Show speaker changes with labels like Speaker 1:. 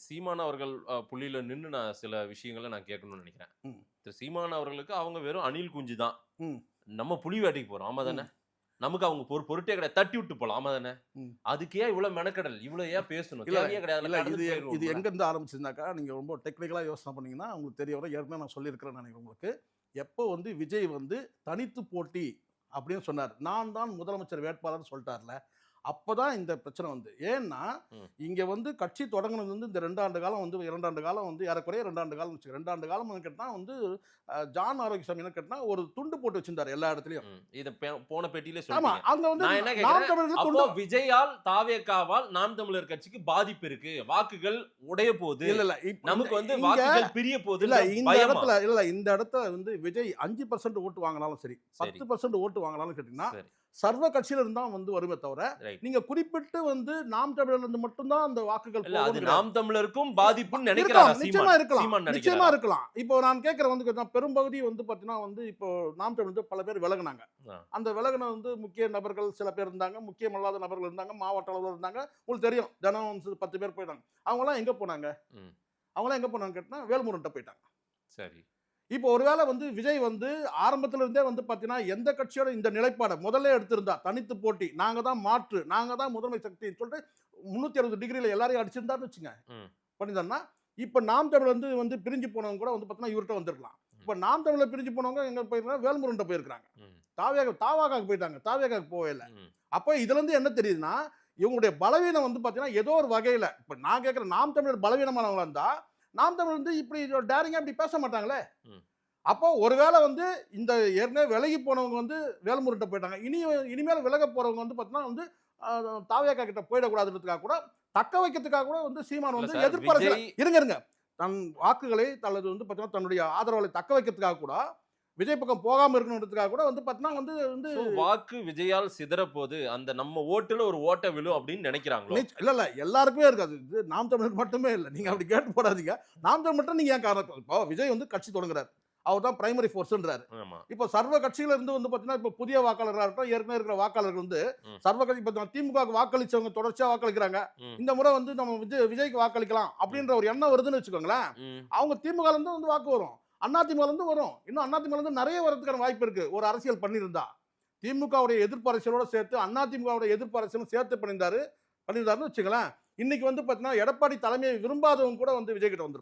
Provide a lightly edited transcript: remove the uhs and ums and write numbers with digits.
Speaker 1: சீமான் அவர்கள் புள்ளியில நின்னு நான் சில விஷயங்கள நான் கேட்கணும்னு நெனைக்கிறேன்.
Speaker 2: ம்.
Speaker 1: சீமான் அவர்களுக்கு அவங்க வெறும் அணில் குஞ்சு தான்.
Speaker 2: ம்.
Speaker 1: நம்ம புலி வேட்டைக்கு போறோம். ஆமா தானே?
Speaker 2: ம்.
Speaker 1: நமக்கு அவங்க பொருட்டே கிடையாது. தட்டி விட்டு போலாம். ஆமா தானே?
Speaker 2: ம்.
Speaker 1: அதுக்கு ஏன் இவ்ளோ மெனக்கெடல்? இவ்ளோ ஏன் பேசணும்?
Speaker 2: இல்ல,
Speaker 1: தேவையே கிடையாதுல்ல.
Speaker 2: இல்ல.
Speaker 1: கடந்து
Speaker 2: இது
Speaker 1: போயிருவோம்ல.
Speaker 2: எங்க இருந்து ஆரம்பிச்சதுனாக்கா, நீங்க ரொம்ப டெக்னிக்கலா யோசனை பண்ணீங்கன்னா, உங்களுக்கு தெரிய வரும். ஏற்கனவே நான் சொல்லியிருக்கிறேன்னு நெனைக்கிறேன் உங்களுக்கு. எப்போ வந்து விஜய் வந்து தனித்து போட்டி அப்படின்னு சொன்னார். நான் தான் முதலமைச்சர் வேட்பாளர்ன்னு சொல்ட்டார்ல. அப்பதான் இந்த பிரச்சனை வந்து. ஏன்னா,
Speaker 1: ம்.
Speaker 2: இங்க வந்து கட்சி தொடங்குனது வந்து இந்த 2 ஆண்டு காலம் வந்து 2 ஆண்டு காலம் வந்து ஏறக்குறைய 2 ஆண்டு காலம் வச்சுக்கோங்க. 2 ஆண்டு காலம் கேட்டா வந்து ஜான் ஆரோக்கியசாமி என்ன கேட்டா ஒரு துண்டு போட்டு வச்சிருந்தாரு எல்லா இடத்துலயும்.
Speaker 1: இத போன பேட்டியிலே
Speaker 2: ஆமா.
Speaker 1: சொல்லிட்டீங்க.
Speaker 2: அங்க வந்து
Speaker 1: நான் என்ன
Speaker 2: நாம்
Speaker 1: கேட்கிறேன்,
Speaker 2: தமிழருக்கு
Speaker 1: அப்போ
Speaker 2: துண்டு
Speaker 1: விஜயால், தாவேகாவால் நாம் தமிழர் கட்சிக்கு பாதிப்பு இருக்கு. வாக்குகள் உடைய போகுது.
Speaker 2: இல்ல, இல்ல.
Speaker 1: நமக்கு வந்து
Speaker 2: இங்க
Speaker 1: வாக்குகள் பிரிய
Speaker 2: இல்ல
Speaker 1: போகுதுன்ற
Speaker 2: இந்த
Speaker 1: பயமா?
Speaker 2: இடத்துல இல்ல இந்த இடத்துல வந்து விஜய் 5% ஓட்டு வாங்கினாலும் சரி,
Speaker 1: சரி.
Speaker 2: 10% ஓட்டு வாங்கினாலும் கேட்டீங்கன்னா,
Speaker 1: சரி.
Speaker 2: சர்வ கட்சியில இருந்தா வந்து வருமே தவிர,
Speaker 1: ரைட்.
Speaker 2: நீங்க குறிப்பிட்டு வந்து நாம் தமிழர்ல இருந்து மட்டும் தான் அந்த வாக்குகள்
Speaker 1: இல்ல அது
Speaker 2: போகும்.
Speaker 1: நாம் தமிழருக்கும் பாதிப்புன்னு
Speaker 2: இருக்கலாம்,
Speaker 1: நினைக்கிறாரா
Speaker 2: நிச்சயமா
Speaker 1: சீமான்?
Speaker 2: இருக்கலாம்.
Speaker 1: சீமான்
Speaker 2: நிச்சயமா
Speaker 1: நினைக்கிறாரா?
Speaker 2: இருக்கலாம். இப்போ நான் கேட்கிற வந்து கேட்டா பெரும்பகுதி வந்து பார்த்தீங்கன்னா வந்து இப்போ நாம் தமிழ் வந்து பல பேர் விலகுனாங்க.
Speaker 1: ஆ.
Speaker 2: அந்த விலகுன வந்து முக்கிய நபர்கள் சில பேர் இருந்தாங்க, முக்கியமல்லாத நபர்கள் இருந்தாங்க, மாவட்ட அளவுல இருந்தாங்க. உங்களுக்கு தெரியும். தினம் 10 பேர் போயிட்டாங்க. அவங்கலாம் எங்க போனாங்க?
Speaker 1: ம்.
Speaker 2: அவங்கலாம் எங்க போனாங்கன்னு கேட்டா வேல்முருகன்ட்ட போயிட்டாங்க.
Speaker 1: சரி.
Speaker 2: இப்போ ஒருவேளை வந்து விஜய் வந்து ஆரம்பத்துல இருந்தே வந்து பார்த்தீங்கன்னா, எந்த கட்சியோட இந்த நிலைப்பாட முதல்ல எடுத்திருந்தா, தனித்து போட்டி, நாங்க தான் மாற்று, நாங்க தான் முதன்மை சக்தின்னு சொல்லிட்டு 360 டிகிரில எல்லாரையும் அடிச்சிருந்தாருன்னு வச்சுங்க.
Speaker 1: ம்.
Speaker 2: பண்ணியிருந்தாருன்னா, இப்ப நாம் தமிழ் வந்து பிரிஞ்சு போனவங்க கூட வந்து பார்த்தீங்கன்னா, இவர்ட்ட வந்திருக்கலாம். இப்ப நாம் தமிழ்ல பிரிஞ்சு போனவங்க எங்க போயிருக்காங்க? வேல்முருகன்ட்ட போயிருக்காங்க.
Speaker 1: ம்.
Speaker 2: தாவேகாவுக்கு போயிட்டாங்க. தாவேகாவுக்கு போவே இல்ல.
Speaker 1: ம்.
Speaker 2: அப்ப இதுல இருந்து என்ன தெரியுதுன்னா, இவங்களுடைய பலவீனம் வந்து பார்த்தீங்கன்னா, ஏதோ ஒரு வகையில இப்ப நான் கேட்கிறேன் நாம் தமிழர் பலவீனமானவங்களா இருந்தா, நாம் தமிழர் வந்து இப்படி டேரிங்கா இப்படி பேச மாட்டாங்களே.
Speaker 1: ம்.
Speaker 2: அப்போ ஒருவேளை வந்து இந்த ஏற்கனவே விலகி போனவங்க வந்து வேல்முருகன்ட்ட போயிட்டாங்க. இனிமேல் விலக போறவங்க வந்து பார்த்தீங்கன்னா வந்து தாவேகா கிட்ட போயிடக்கூடாதுன்றதுக்காக கூட தக்க வைக்கிறதுக்காக கூட வந்து சீமான்
Speaker 1: இல்ல
Speaker 2: வந்து
Speaker 1: சார்,
Speaker 2: எதிர்ப்பு அரசியல
Speaker 1: விஜய்
Speaker 2: இருங்க. தன் வாக்குகளை அல்லது வந்து பார்த்தீங்கன்னா தன்னுடைய ஆதரவுகளை தக்க வைக்கிறதுக்காக கூட விஜய் பக்கம் போகாம இருக்கணுன்றதுக்காக கூட வந்து பார்த்தீங்கன்னா வந்து வந்து
Speaker 1: சோ வாக்கு விஜயால் சிதறப்போது அந்த நம்ம ஓட்டுல ஒரு ஓட்ட விழும் அப்படின்னு நினைக்கிறாங்களோ?
Speaker 2: இல்ல எல்லாருக்குமே இருக்காது. இது நாம் தமிழருக்கு மட்டுமே இல்ல. நீங்க அப்படி கேட்டு போடாதீங்க. நாம் தமிழ் மட்டும் நீங்க ஏன் காரணம் இப்போ விஜய் வந்து கட்சி தொடங்குறாரு. அவர் தான் பிரைமரி ஃபோர்ஸ்ன்றாரு.
Speaker 1: ஆமா.
Speaker 2: இப்போ சர்வ கட்சியில இருந்து வந்து பார்த்தீங்கன்னா இப்போ புதிய வாக்காளர்களா இருக்கட்டும், ஏற்கனவே இருக்கிற வாக்காளர்கள் வந்து
Speaker 1: ம்.
Speaker 2: சர்வ கட்சி இப்போ திமுகவுக்கு வாக்களிச்சவங்க தொடர்ச்சியா வாக்களிக்கிறாங்க.
Speaker 1: ம்.
Speaker 2: இந்த முறை வந்து நம்ம விஜய்க்கு வாக்களிக்கலாம் அப்படின்ற ஒரு எண்ணம் வருதுன்னு வச்சுக்கோங்களேன்.
Speaker 1: ம்.
Speaker 2: அவங்க திமுகல இருந்து வந்து வாக்கு வரும். அதிமுகல இருந்து வரும். இன்னும் அதிமுகல இருந்து நிறைய வரதுக்கான வாய்ப்பு இருக்கு. ஒரு அரசியல் பண்ணியிருந்தா. திமுகவுடைய எதிர்ப்பு அரசியலோட சேர்த்து அதிமுகவுடைய எதிர்ப்பு அரசியலும் சேர்த்து பண்ணியிருந்தாருன்னு வச்சுங்களேன். இன்னைக்கு வந்து பார்த்தீங்கன்னா எடப்பாடி தலைமையை விரும்பாதவங்க கூட வந்து விஜய் கிட்ட வந்து